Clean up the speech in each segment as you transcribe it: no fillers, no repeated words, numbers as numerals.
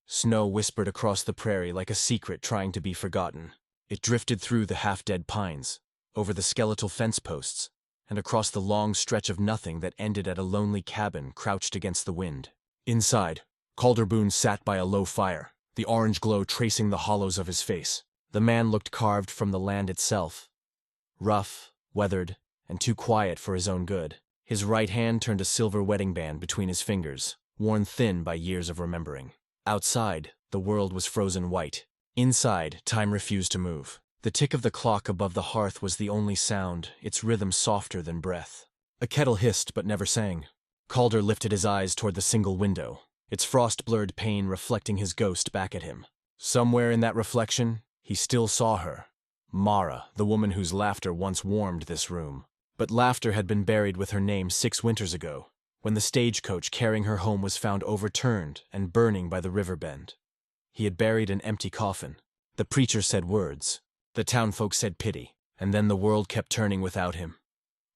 Snow whispered across the prairie like a secret trying to be forgotten. It drifted through the half-dead pines, over the skeletal fence posts, and across the long stretch of nothing that ended at a lonely cabin crouched against the wind. Inside, Calder Boone sat by a low fire, the orange glow tracing the hollows of his face. The man looked carved from the land itself, rough, weathered, and too quiet for his own good. His right hand turned a silver wedding band between his fingers, worn thin by years of remembering. Outside, the world was frozen white. Inside, time refused to move. The tick of the clock above the hearth was the only sound, its rhythm softer than breath. A kettle hissed but never sang. Calder lifted his eyes toward the single window, its frost-blurred pane reflecting his ghost back at him. Somewhere in that reflection, he still saw her. Mara, the woman whose laughter once warmed this room. But laughter had been buried with her name 6 winters ago, when the stagecoach carrying her home was found overturned and burning by the river bend. He had buried an empty coffin. The preacher said words. The townfolk said pity, and then the world kept turning without him.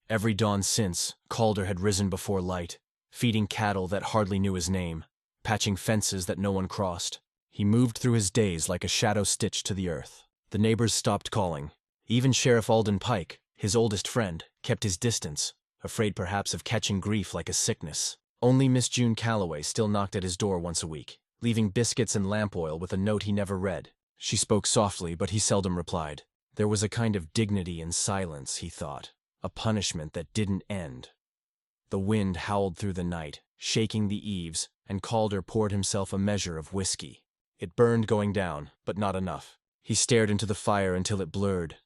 Every dawn since, Calder had risen before light, feeding cattle that hardly knew his name, patching fences that no one crossed. He moved through his days like a shadow stitched to the earth. The neighbors stopped calling. Even Sheriff Alden Pike, his oldest friend, kept his distance, afraid perhaps of catching grief like a sickness. Only Miss June Calloway still knocked at his door once a week, leaving biscuits and lamp oil with a note he never read. She spoke softly, but he seldom replied. There was a kind of dignity in silence, he thought, a punishment that didn't end. The wind howled through the night, shaking the eaves, and Calder poured himself a measure of whiskey. It burned going down, but not enough. He stared into the fire until it blurred,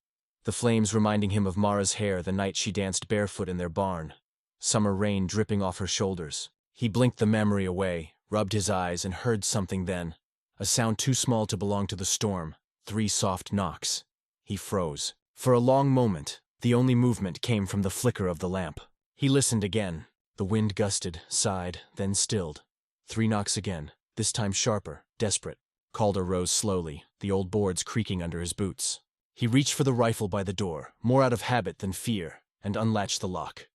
the flames reminding him of Mara's hair the night she danced barefoot in their barn, summer rain dripping off her shoulders. He blinked the memory away, rubbed his eyes, and heard something then, a sound too small to belong to the storm, 3 soft knocks. He froze. For a long moment, the only movement came from the flicker of the lamp. He listened again. The wind gusted, sighed, then stilled. 3 knocks again, this time sharper, desperate. Calder rose slowly, the old boards creaking under his boots. He reached for the rifle by the door, more out of habit than fear, and unlatched the lock.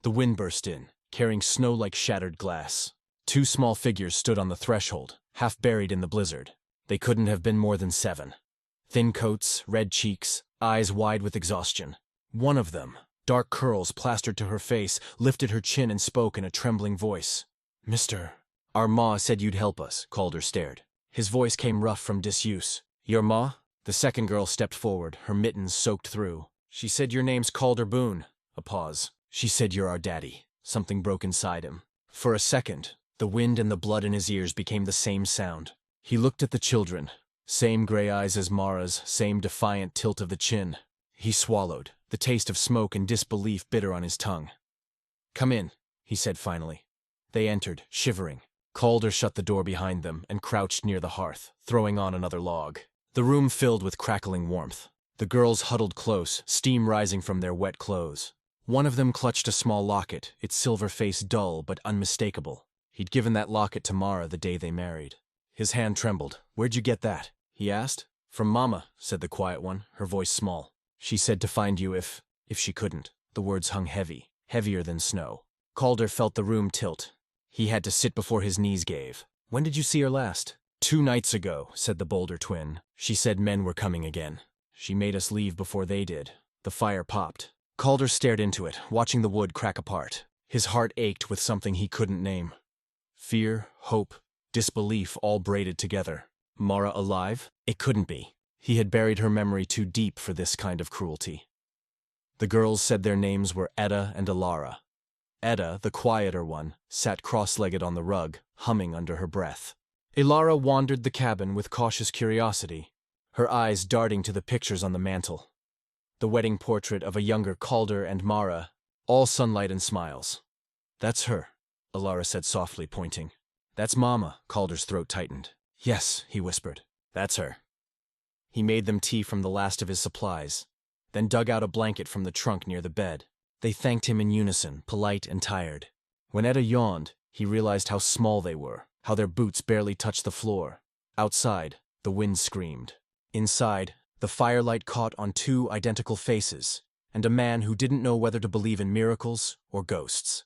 The wind burst in, carrying snow like shattered glass. 2 small figures stood on the threshold, half buried in the blizzard. They couldn't have been more than 7. Thin coats, red cheeks, eyes wide with exhaustion. One of them, dark curls plastered to her face, lifted her chin and spoke in a trembling voice. "Mr. Our ma said you'd help us," Calder stared. His voice came rough from disuse. "Your ma?" The second girl stepped forward, her mittens soaked through. "She said your name's Calder Boone." A pause. "She said you're our daddy." Something broke inside him. For a second, the wind and the blood in his ears became the same sound. He looked at the children. Same gray eyes as Mara's, same defiant tilt of the chin. He swallowed, the taste of smoke and disbelief bitter on his tongue. "Come in," he said finally. They entered, shivering. Calder shut the door behind them and crouched near the hearth, throwing on another log. The room filled with crackling warmth. The girls huddled close, steam rising from their wet clothes. One of them clutched a small locket, its silver face dull but unmistakable. He'd given that locket to Mara the day they married. His hand trembled. "Where'd you get that?" he asked. "From Mama," said the quiet one, her voice small. "She said to find you if she couldn't." The words hung heavy, heavier than snow. Calder felt the room tilt. He had to sit before his knees gave. "When did you see her last?" 2 nights ago," said the bolder twin. "She said men were coming again. She made us leave before they did." The fire popped. Calder stared into it, watching the wood crack apart. His heart ached with something he couldn't name. Fear, hope, disbelief all braided together. Mara alive? It couldn't be. He had buried her memory too deep for this kind of cruelty. The girls said their names were Etta and Alara. Etta, the quieter one, sat cross-legged on the rug, humming under her breath. Ilara wandered the cabin with cautious curiosity, her eyes darting to the pictures on the mantel. The wedding portrait of a younger Calder and Mara, all sunlight and smiles. "That's her," Ilara said softly, pointing. "That's Mama," Calder's throat tightened. "Yes," he whispered. "That's her." He made them tea from the last of his supplies, then dug out a blanket from the trunk near the bed. They thanked him in unison, polite and tired. When Etta yawned, he realized how small they were, how their boots barely touched the floor. Outside, the wind screamed. Inside, the firelight caught on 2 identical faces, and a man who didn't know whether to believe in miracles or ghosts.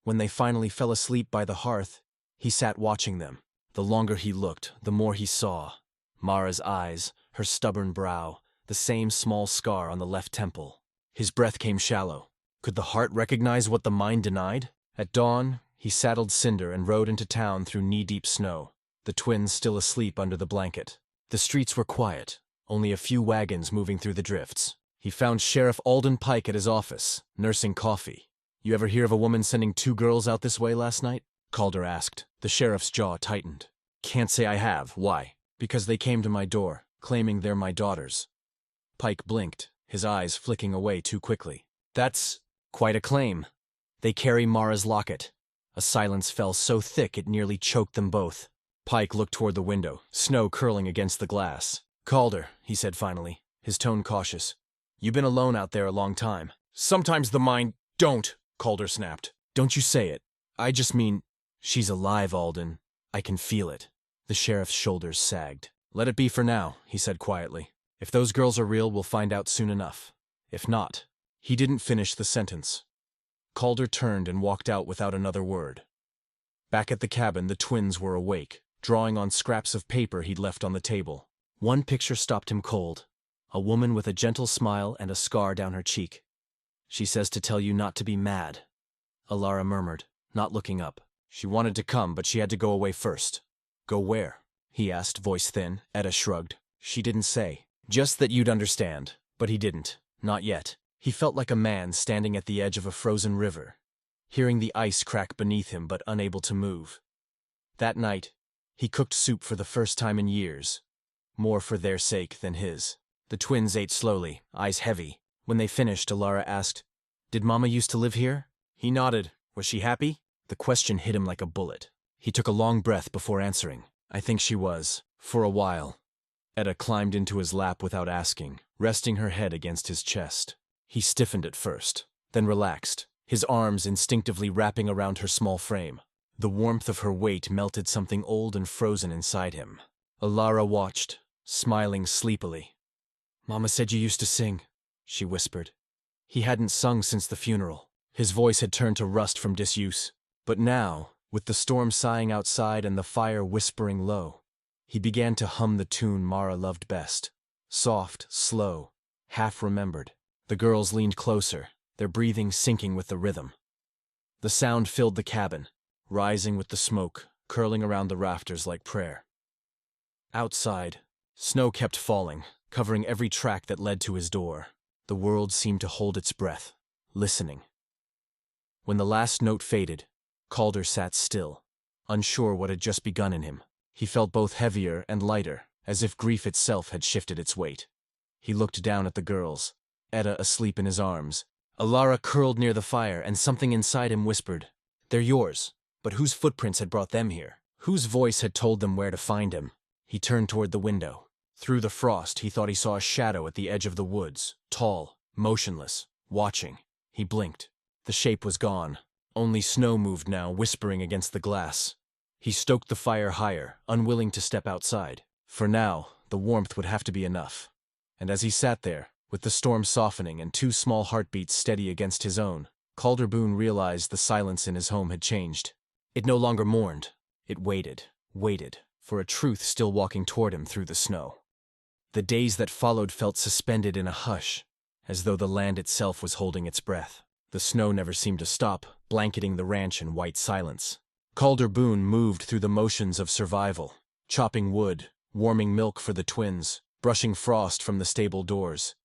When they finally fell asleep by the hearth, he sat watching them. The longer he looked, the more he saw. Mara's eyes, her stubborn brow, the same small scar on the left temple. His breath came shallow. Could the heart recognize what the mind denied? At dawn, he saddled Cinder and rode into town through knee-deep snow, the twins still asleep under the blanket. The streets were quiet, only a few wagons moving through the drifts. He found Sheriff Alden Pike at his office, nursing coffee. "You ever hear of a woman sending 2 girls out this way last night?" Calder asked. The sheriff's jaw tightened. "Can't say I have. Why?" "Because they came to my door, claiming they're my daughters." Pike blinked, his eyes flicking away too quickly. "That's quite a claim. They carry Mara's locket." A silence fell so thick it nearly choked them both. Pike looked toward the window, snow curling against the glass. "Calder," he said finally, his tone cautious. "You've been alone out there a long time." "Sometimes the mind—" "Don't!" Calder snapped. "Don't you say it. I just mean, she's alive, Alden. I can feel it." The sheriff's shoulders sagged. "Let it be for now," he said quietly. "If those girls are real, we'll find out soon enough. If not—" He didn't finish the sentence. Calder turned and walked out without another word. Back at the cabin, the twins were awake, drawing on scraps of paper he'd left on the table. One picture stopped him cold. A woman with a gentle smile and a scar down her cheek. "She says to tell you not to be mad," Alara murmured, not looking up. "She wanted to come, but she had to go away first." "Go where?" he asked, voice thin. Etta shrugged. "She didn't say. Just that you'd understand." But he didn't. Not yet. He felt like a man standing at the edge of a frozen river, hearing the ice crack beneath him but unable to move. That night, he cooked soup for the first time in years, more for their sake than his. The twins ate slowly, eyes heavy. When they finished, Alara asked, "Did Mama used to live here?" He nodded. "Was she happy?" The question hit him like a bullet. He took a long breath before answering. "I think she was. For a while." Etta climbed into his lap without asking, resting her head against his chest. He stiffened at first, then relaxed, his arms instinctively wrapping around her small frame. The warmth of her weight melted something old and frozen inside him. Alara watched, smiling sleepily. "Mama said you used to sing," she whispered. He hadn't sung since the funeral. His voice had turned to rust from disuse. But now, with the storm sighing outside and the fire whispering low, he began to hum the tune Mara loved best. Soft, slow, half-remembered. The girls leaned closer, their breathing syncing with the rhythm. The sound filled the cabin, rising with the smoke, curling around the rafters like prayer. Outside, snow kept falling, covering every track that led to his door. The world seemed to hold its breath, listening. When the last note faded, Calder sat still, unsure what had just begun in him. He felt both heavier and lighter, as if grief itself had shifted its weight. He looked down at the girls, Etta asleep in his arms, Alara curled near the fire, and something inside him whispered, "They're yours." But whose footprints had brought them here? Whose voice had told them where to find him? He turned toward the window. Through the frost, he thought he saw a shadow at the edge of the woods, tall, motionless, watching. He blinked. The shape was gone. Only snow moved now, whispering against the glass. He stoked the fire higher, unwilling to step outside. For now, the warmth would have to be enough. And as he sat there, with the storm softening and 2 small heartbeats steady against his own, Calder Boone realized the silence in his home had changed. It no longer mourned. It waited, for a truth still walking toward him through the snow. The days that followed felt suspended in a hush, as though the land itself was holding its breath. The snow never seemed to stop, blanketing the ranch in white silence. Calder Boone moved through the motions of survival, chopping wood, warming milk for the twins, brushing frost from the stable doors.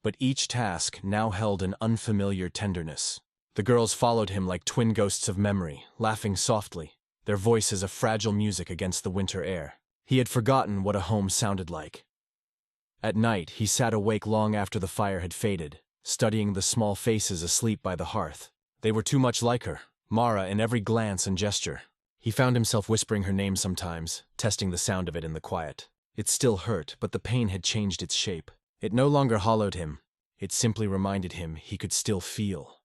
But each task now held an unfamiliar tenderness. The girls followed him like twin ghosts of memory, laughing softly, their voices a fragile music against the winter air. He had forgotten what a home sounded like. At night, he sat awake long after the fire had faded, studying the small faces asleep by the hearth. They were too much like her, Mara in every glance and gesture. He found himself whispering her name sometimes, testing the sound of it in the quiet. It still hurt, but the pain had changed its shape. It no longer hollowed him. It simply reminded him he could still feel.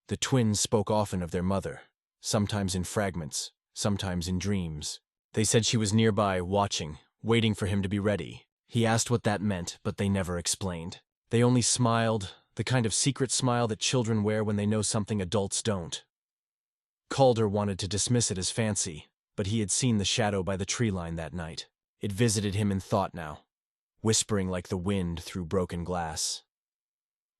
The twins spoke often of their mother, sometimes in fragments, sometimes in dreams. They said she was nearby, watching, waiting for him to be ready. He asked what that meant, but they never explained. They only smiled, the kind of secret smile that children wear when they know something adults don't. Calder wanted to dismiss it as fancy, but he had seen the shadow by the tree line that night. It visited him in thought now, whispering like the wind through broken glass.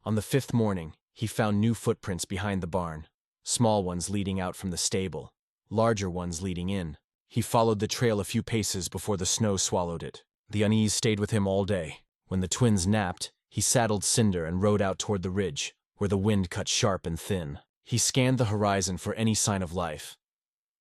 On the 5th morning, he found new footprints behind the barn, small ones leading out from the stable, larger ones leading in. He followed the trail a few paces before the snow swallowed it. The unease stayed with him all day. When the twins napped, he saddled Cinder and rode out toward the ridge, where the wind cut sharp and thin. He scanned the horizon for any sign of life,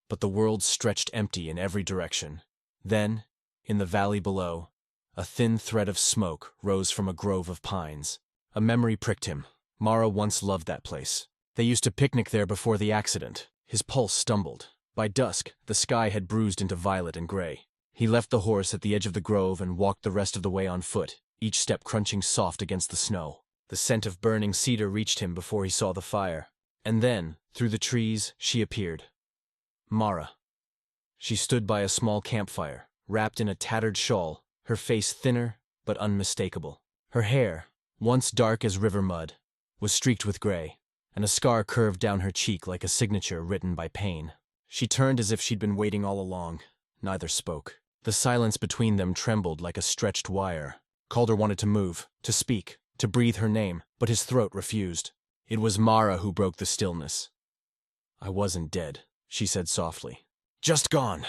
but the world stretched empty in every direction. Then, in the valley below, a thin thread of smoke rose from a grove of pines. A memory pricked him. Mara once loved that place. They used to picnic there before the accident. His pulse stumbled. By dusk, the sky had bruised into violet and gray. He left the horse at the edge of the grove and walked the rest of the way on foot, each step crunching soft against the snow. The scent of burning cedar reached him before he saw the fire. And then, through the trees, she appeared. Mara. She stood by a small campfire, wrapped in a tattered shawl, her face thinner but unmistakable. Her hair, once dark as river mud, was streaked with gray, and a scar curved down her cheek like a signature written by pain. She turned as if she'd been waiting all along. Neither spoke. The silence between them trembled like a stretched wire. Calder wanted to move, to speak, to breathe her name, but his throat refused. It was Mara who broke the stillness. "I wasn't dead," she said softly. "Just gone."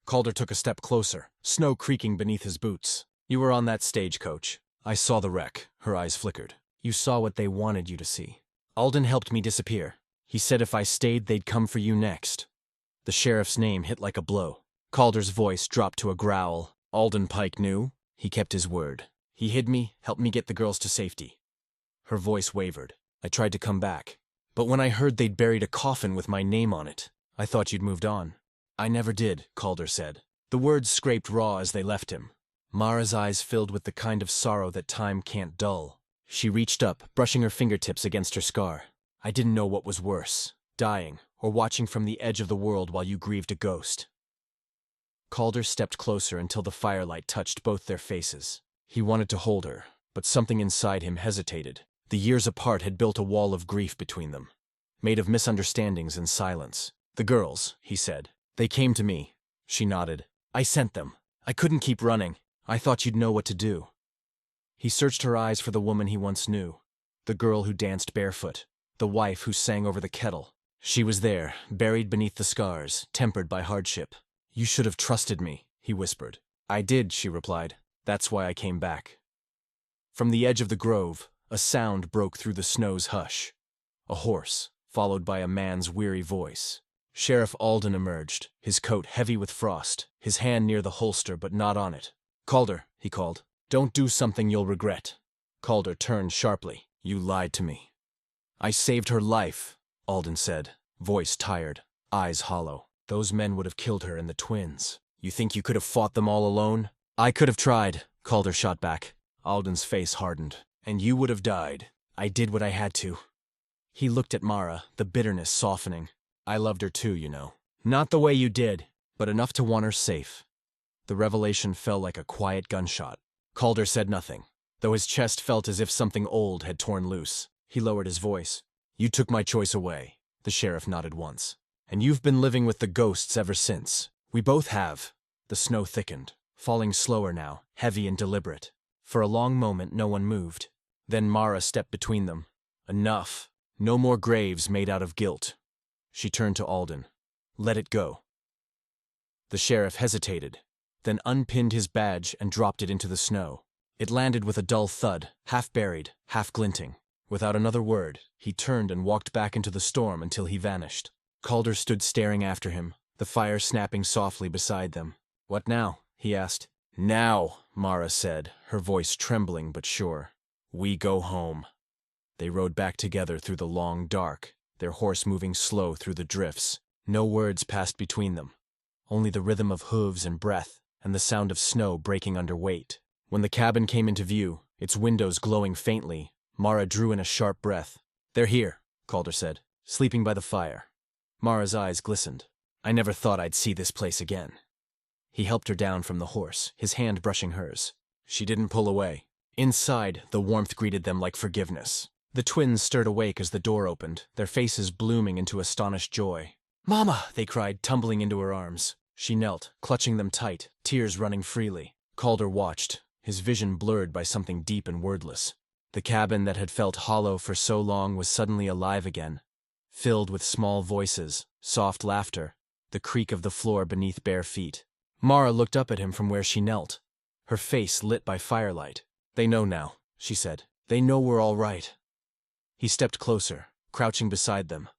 Calder took a step closer, snow creaking beneath his boots. "You were on that stagecoach. I saw the wreck." Her eyes flickered. "You saw what they wanted you to see. Alden helped me disappear. He said if I stayed, they'd come for you next." The sheriff's name hit like a blow. Calder's voice dropped to a growl. "Alden Pike knew. He kept his word. He hid me, helped me get the girls to safety." Her voice wavered. "I tried to come back. But when I heard they'd buried a coffin with my name on it, I thought you'd moved on." "I never did," Calder said. The words scraped raw as they left him. Mara's eyes filled with the kind of sorrow that time can't dull. She reached up, brushing her fingertips against her scar. "I didn't know what was worse, dying, or watching from the edge of the world while you grieved a ghost." Calder stepped closer until the firelight touched both their faces. He wanted to hold her, but something inside him hesitated. The years apart had built a wall of grief between them, made of misunderstandings and silence. "The girls," he said. "They came to me." She nodded. "I sent them. I couldn't keep running. I thought you'd know what to do." He searched her eyes for the woman he once knew, the girl who danced barefoot, the wife who sang over the kettle. She was there, buried beneath the scars, tempered by hardship. "You should have trusted me," he whispered. "I did," she replied. "That's why I came back." From the edge of the grove, a sound broke through the snow's hush. A horse, followed by a man's weary voice. Sheriff Alden emerged, his coat heavy with frost, his hand near the holster but not on it. "Calder," he called. "Don't do something you'll regret." Calder turned sharply. "You lied to me." "I saved her life," Alden said, voice tired, eyes hollow. "Those men would have killed her and the twins. You think you could have fought them all alone?" "I could have tried," Calder shot back. Alden's face hardened. "And you would have died. I did what I had to." He looked at Mara, the bitterness softening. "I loved her too, you know. Not the way you did, but enough to want her safe." The revelation fell like a quiet gunshot. Calder said nothing, though his chest felt as if something old had torn loose. He lowered his voice. "You took my choice away." The sheriff nodded once. "And you've been living with the ghosts ever since. We both have." The snow thickened, falling slower now, heavy and deliberate. For a long moment no one moved. Then Mara stepped between them. "Enough. No more graves made out of guilt." She turned to Alden. "Let it go." The sheriff hesitated, then unpinned his badge and dropped it into the snow. It landed with a dull thud, half buried, half glinting. Without another word, he turned and walked back into the storm until he vanished. Calder stood staring after him, the fire snapping softly beside them. "What now?" he asked. "Now," Mara said, her voice trembling but sure. "We go home." They rode back together through the long dark, their horse moving slow through the drifts. No words passed between them, only the rhythm of hooves and breath, and the sound of snow breaking under weight. When the cabin came into view, its windows glowing faintly, Mara drew in a sharp breath. "They're here," Calder said, "sleeping by the fire." Mara's eyes glistened. "I never thought I'd see this place again." He helped her down from the horse, his hand brushing hers. She didn't pull away. Inside, the warmth greeted them like forgiveness. The twins stirred awake as the door opened, their faces blooming into astonished joy. "Mama!" they cried, tumbling into her arms. She knelt, clutching them tight, tears running freely. Calder watched, his vision blurred by something deep and wordless. The cabin that had felt hollow for so long was suddenly alive again, filled with small voices, soft laughter, the creak of the floor beneath bare feet. Mara looked up at him from where she knelt, her face lit by firelight. "They know now," she said. "They know we're all right." He stepped closer, crouching beside them,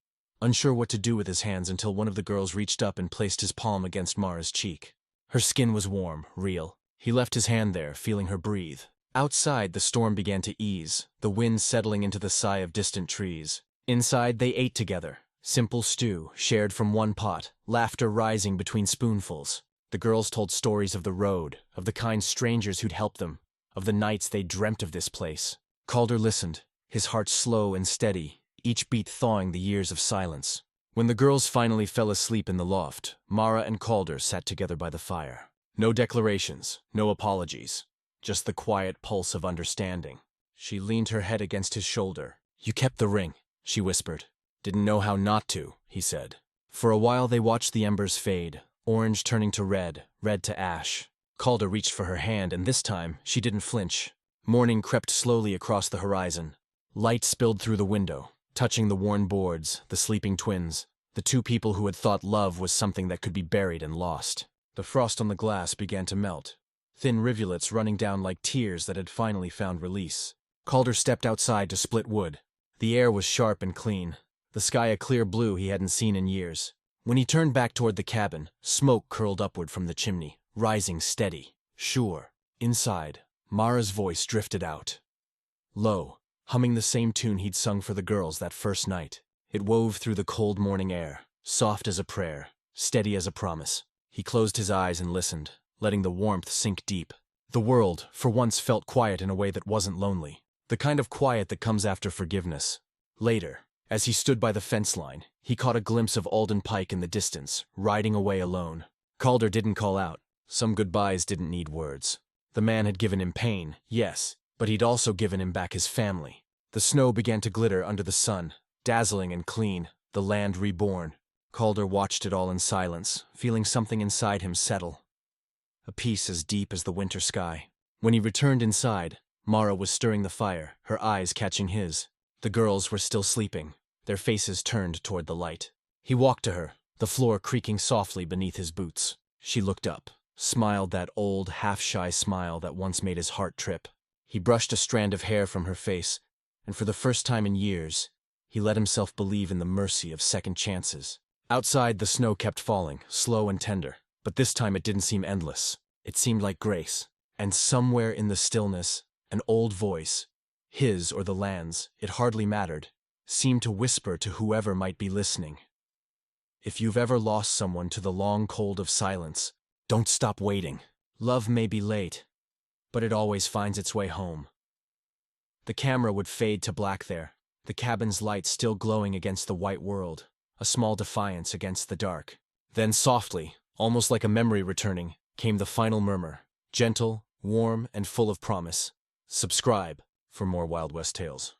unsure what to do with his hands until one of the girls reached up and placed his palm against Mara's cheek. Her skin was warm, real. He left his hand there, feeling her breathe. Outside, the storm began to ease, the wind settling into the sigh of distant trees. Inside, they ate together, simple stew, shared from one pot, laughter rising between spoonfuls. The girls told stories of the road, of the kind strangers who'd helped them, of the nights they dreamt of this place. Calder listened, his heart slow and steady, each beat thawing the years of silence. When the girls finally fell asleep in the loft, Mara and Calder sat together by the fire. No declarations, no apologies, just the quiet pulse of understanding. She leaned her head against his shoulder. "You kept the ring," she whispered. "Didn't know how not to," he said. For a while they watched the embers fade, orange turning to red, red to ash. Calder reached for her hand, and this time she didn't flinch. Morning crept slowly across the horizon. Light spilled through the window, touching the worn boards, the sleeping twins, the two people who had thought love was something that could be buried and lost. The frost on the glass began to melt, thin rivulets running down like tears that had finally found release. Calder stepped outside to split wood. The air was sharp and clean, the sky a clear blue he hadn't seen in years. When he turned back toward the cabin, smoke curled upward from the chimney, rising steady, sure. Inside, Mara's voice drifted out, low, humming the same tune he'd sung for the girls that first night. It wove through the cold morning air, soft as a prayer, steady as a promise. He closed his eyes and listened, letting the warmth sink deep. The world, for once, felt quiet in a way that wasn't lonely. The kind of quiet that comes after forgiveness. Later, as he stood by the fence line, he caught a glimpse of Alden Pike in the distance, riding away alone. Calder didn't call out. Some goodbyes didn't need words. The man had given him pain, yes, but he'd also given him back his family. The snow began to glitter under the sun, dazzling and clean, the land reborn. Calder watched it all in silence, feeling something inside him settle. A peace as deep as the winter sky. When he returned inside, Mara was stirring the fire, her eyes catching his. The girls were still sleeping, their faces turned toward the light. He walked to her, the floor creaking softly beneath his boots. She looked up, smiled that old, half-shy smile that once made his heart trip. He brushed a strand of hair from her face, and for the first time in years, he let himself believe in the mercy of second chances. Outside, the snow kept falling, slow and tender, but this time it didn't seem endless. It seemed like grace. And somewhere in the stillness, an old voice, his or the land's, it hardly mattered, seemed to whisper to whoever might be listening. If you've ever lost someone to the long cold of silence, don't stop waiting. Love may be late, but it always finds its way home. The camera would fade to black there, the cabin's light still glowing against the white world, a small defiance against the dark. Then softly, almost like a memory returning, came the final murmur, gentle, warm, and full of promise. Subscribe for more Wild West tales.